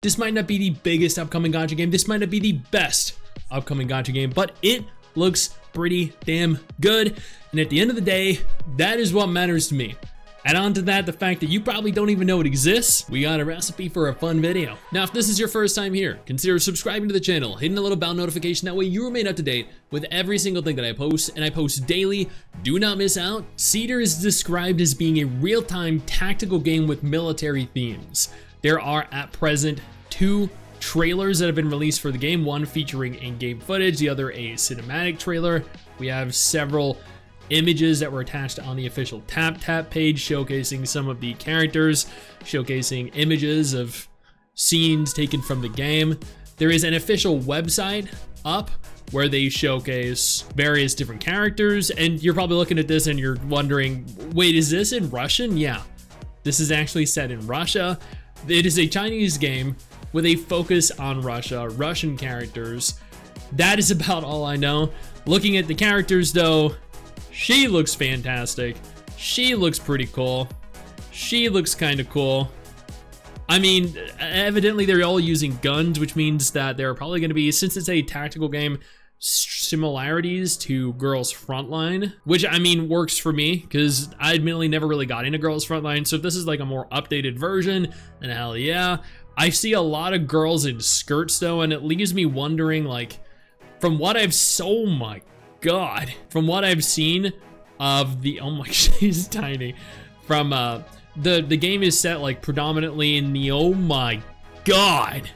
This might not be the biggest upcoming gacha game. This might not be the best upcoming gacha game, but it looks pretty damn good. And at the end of the day, that is what matters to me. Add on to that the fact that you probably don't even know it exists, we got a recipe for a fun video. Now, if this is your first time here, consider subscribing to the channel, hitting the little bell notification, that way you remain up to date with every single thing that I post, and I post daily. Do not miss out. Cedar is described as being a real-time tactical game with military themes. There are, at present, 2 trailers that have been released for the game, one featuring in-game footage, the other a cinematic trailer. We have several images that were attached on the official TapTap page showcasing some of the characters, showcasing images of scenes taken from the game. There is an official website up where they showcase various different characters, and you're probably looking at this and you're wondering, wait, is this in Russian? Yeah, this is actually set in Russia. It is a Chinese game with a focus on Russia, Russian characters. That is about all I know. Looking at the characters though, she looks fantastic. She looks pretty cool. She looks kind of cool. I mean, evidently they're all using guns, which means that there are probably going to be, since it's a tactical game, similarities to Girls Frontline, which I mean works for me because I admittedly never really got into Girls Frontline. So if this is like a more updated version, then hell yeah. I see a lot of girls in skirts though, and it leaves me wondering, like, from what I've, oh my God, from what I've seen of the, oh my, she's tiny. From the game is set like predominantly in the, oh my God.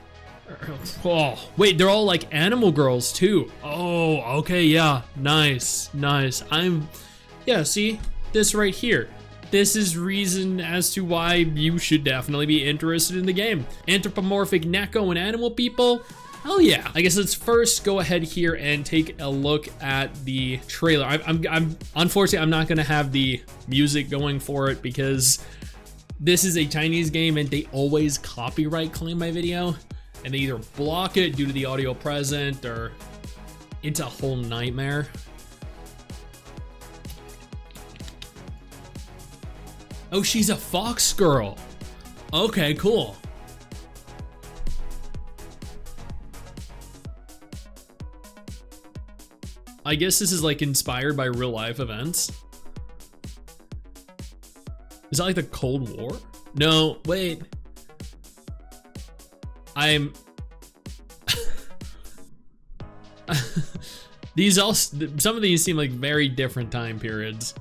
Oh, wait, they're all like animal girls too. Oh, okay, yeah, nice. Yeah, see, this right here. This is reason as to why you should definitely be interested in the game. Anthropomorphic Neko and animal people. Oh yeah. I guess let's first go ahead here and take a look at the trailer. I'm unfortunately, I'm not gonna have the music going for it because this is a Chinese game and they always copyright claim my video, and they either block it due to the audio present or it's a whole nightmare. Oh, she's a fox girl. Okay, cool. I guess this is like inspired by real life events. Is that like the Cold War? No, wait. These all, some of these seem like very different time periods.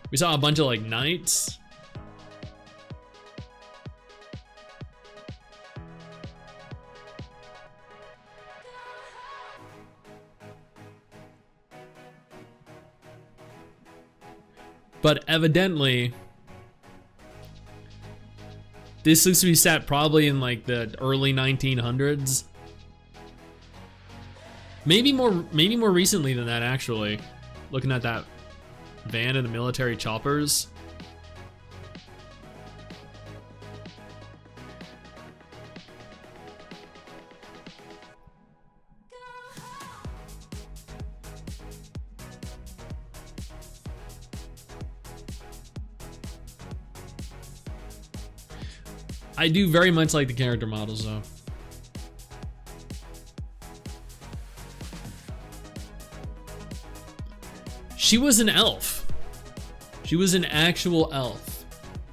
We saw a bunch of like knights. But evidently, this looks to be set probably in like the early 1900s. Maybe more recently than that, actually. Looking at that van and the military choppers. I do very much like the character models though. She was an elf. She was an actual elf.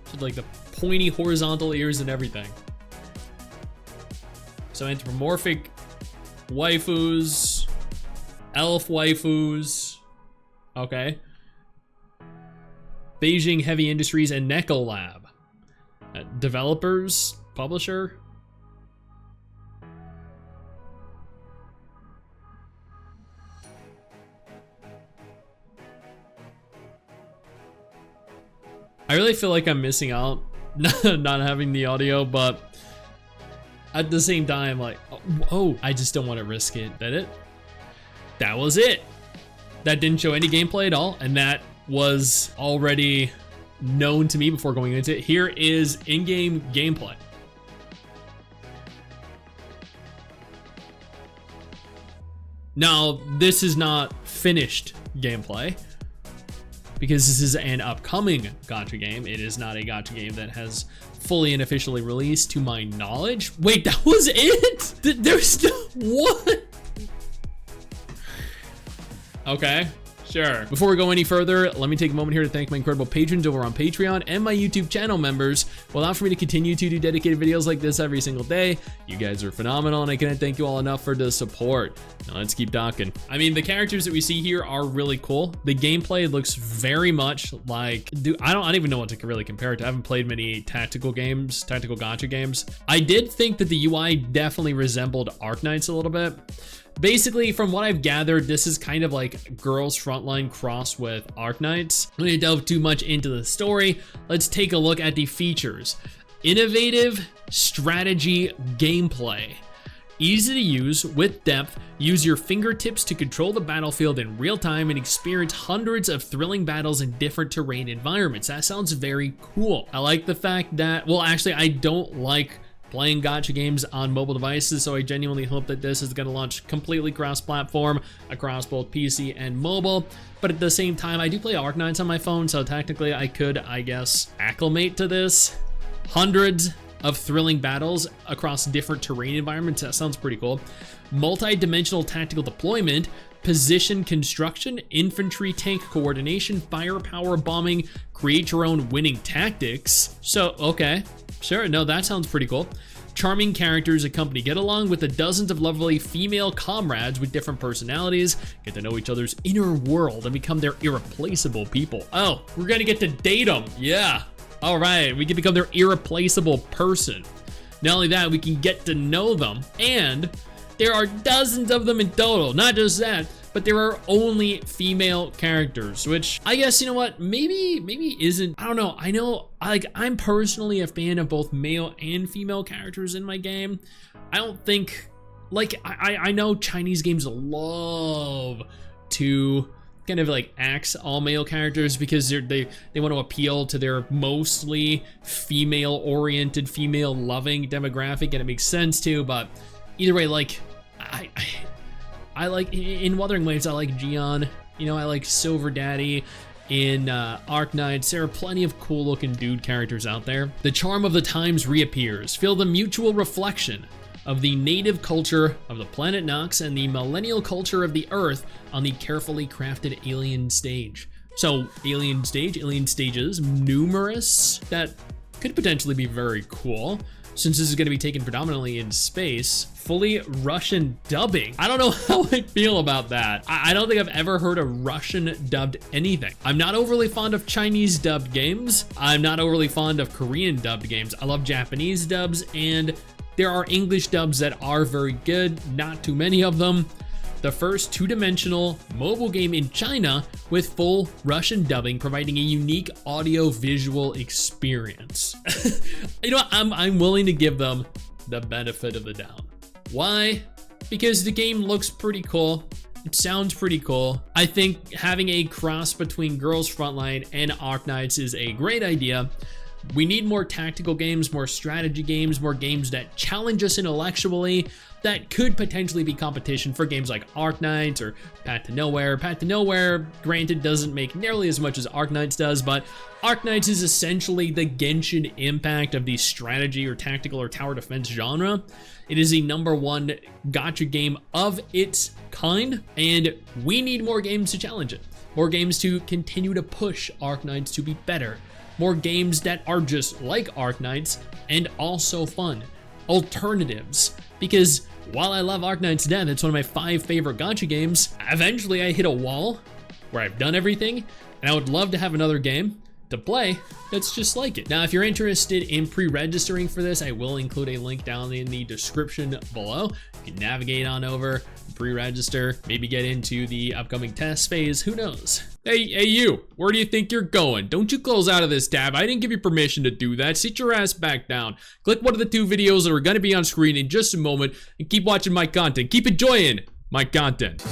She had like the pointy horizontal ears and everything. So anthropomorphic waifus, elf waifus, okay. Beijing Heavy Industries and Neko Lab. Developers, publisher. I really feel like I'm missing out not having the audio, but at the same time, like, oh, I just don't want to risk it. That was it. That didn't show any gameplay at all, and that was already known to me before going into it. Here is in-game gameplay. Now, this is not finished gameplay because this is an upcoming gacha game. It is not a gacha game that has fully and officially released to my knowledge. Wait, that was it? There's still what? Okay. Sure. Before we go any further, let me take a moment here to thank my incredible patrons over on Patreon and my YouTube channel members who allow for me to continue to do dedicated videos like this every single day. You guys are phenomenal, and I can't thank you all enough for the support. Now let's keep talking. I mean, the characters that we see here are really cool. The gameplay looks very much like, dude, I don't even know what to really compare it to. I haven't played many tactical gacha games. I did think that the UI definitely resembled Arknights a little bit. Basically, from what I've gathered, this is kind of like Girls Frontline crossed with Arknights. I'm gonna delve too much into the story. Let's take a look at the features. Innovative strategy gameplay. Easy to use with depth. Use your fingertips to control the battlefield in real time and experience hundreds of thrilling battles in different terrain environments. That sounds very cool. I like the fact that, well, actually, I don't like playing gacha games on mobile devices, so I genuinely hope that this is going to launch completely cross-platform across both PC and mobile. But at the same time, I do play Arknights on my phone, so technically I could, I guess, acclimate to this. Hundreds of thrilling battles across different terrain environments. That sounds pretty cool. Multi-dimensional tactical deployment, position construction, infantry tank coordination, firepower bombing, create your own winning tactics. So, okay. Sure, no, that sounds pretty cool. Charming characters accompany. Get along with the dozens of lovely female comrades with different personalities. Get to know each other's inner world and become their irreplaceable people. Oh, we're gonna get to date them. Yeah. All right, we can become their irreplaceable person. Not only that, we can get to know them, and there are dozens of them in total. Not just that, but there are only female characters, which I guess, you know what, maybe isn't, I don't know. I know, like, I'm personally a fan of both male and female characters in my game. I don't think, like, I know Chinese games love to kind of like axe all male characters because they want to appeal to their mostly female oriented, female loving demographic, and it makes sense too. But either way, like, I like, in Wuthering Waves, I like Gion, you know, I like Silver Daddy. In Arknights, there are plenty of cool looking dude characters out there. The charm of the times reappears. Feel the mutual reflection of the native culture of the planet Nox and the millennial culture of the Earth on the carefully crafted alien stage. So, alien stages, numerous, that could potentially be very cool. Since this is going to be taken predominantly in space, fully Russian dubbing. I don't know how I feel about that. I don't think I've ever heard a Russian dubbed anything. I'm not overly fond of Chinese dubbed games. I'm not overly fond of Korean dubbed games. I love Japanese dubs, and there are English dubs that are very good, not too many of them. The first two-dimensional mobile game in China with full Russian dubbing, providing a unique audio-visual experience. You know what? I'm willing to give them the benefit of the doubt. Why? Because the game looks pretty cool. It sounds pretty cool. I think having a cross between Girls Frontline and Arknights is a great idea. We need more tactical games, more strategy games, more games that challenge us intellectually, that could potentially be competition for games like Arknights or Path to Nowhere. Path to Nowhere, granted, doesn't make nearly as much as Arknights does, but Arknights is essentially the Genshin Impact of the strategy or tactical or tower defense genre. It is the #1 gacha game of its kind, and we need more games to challenge it. More games to continue to push Arknights to be better. More games that are just like Arknights and also fun. Alternatives. Because while I love Arknights to death, it's one of my 5 favorite gacha games, eventually I hit a wall where I've done everything, and I would love to have another game to play that's just like it. Now, if you're interested in pre-registering for this, I will include a link down in the description below. You can navigate on over, pre-register, maybe get into the upcoming test phase, who knows? Hey you, where do you think you're going? Don't you close out of this tab. I didn't give you permission to do that. Sit your ass back down. Click one of the 2 videos that are gonna be on screen in just a moment and keep watching my content. Keep enjoying my content.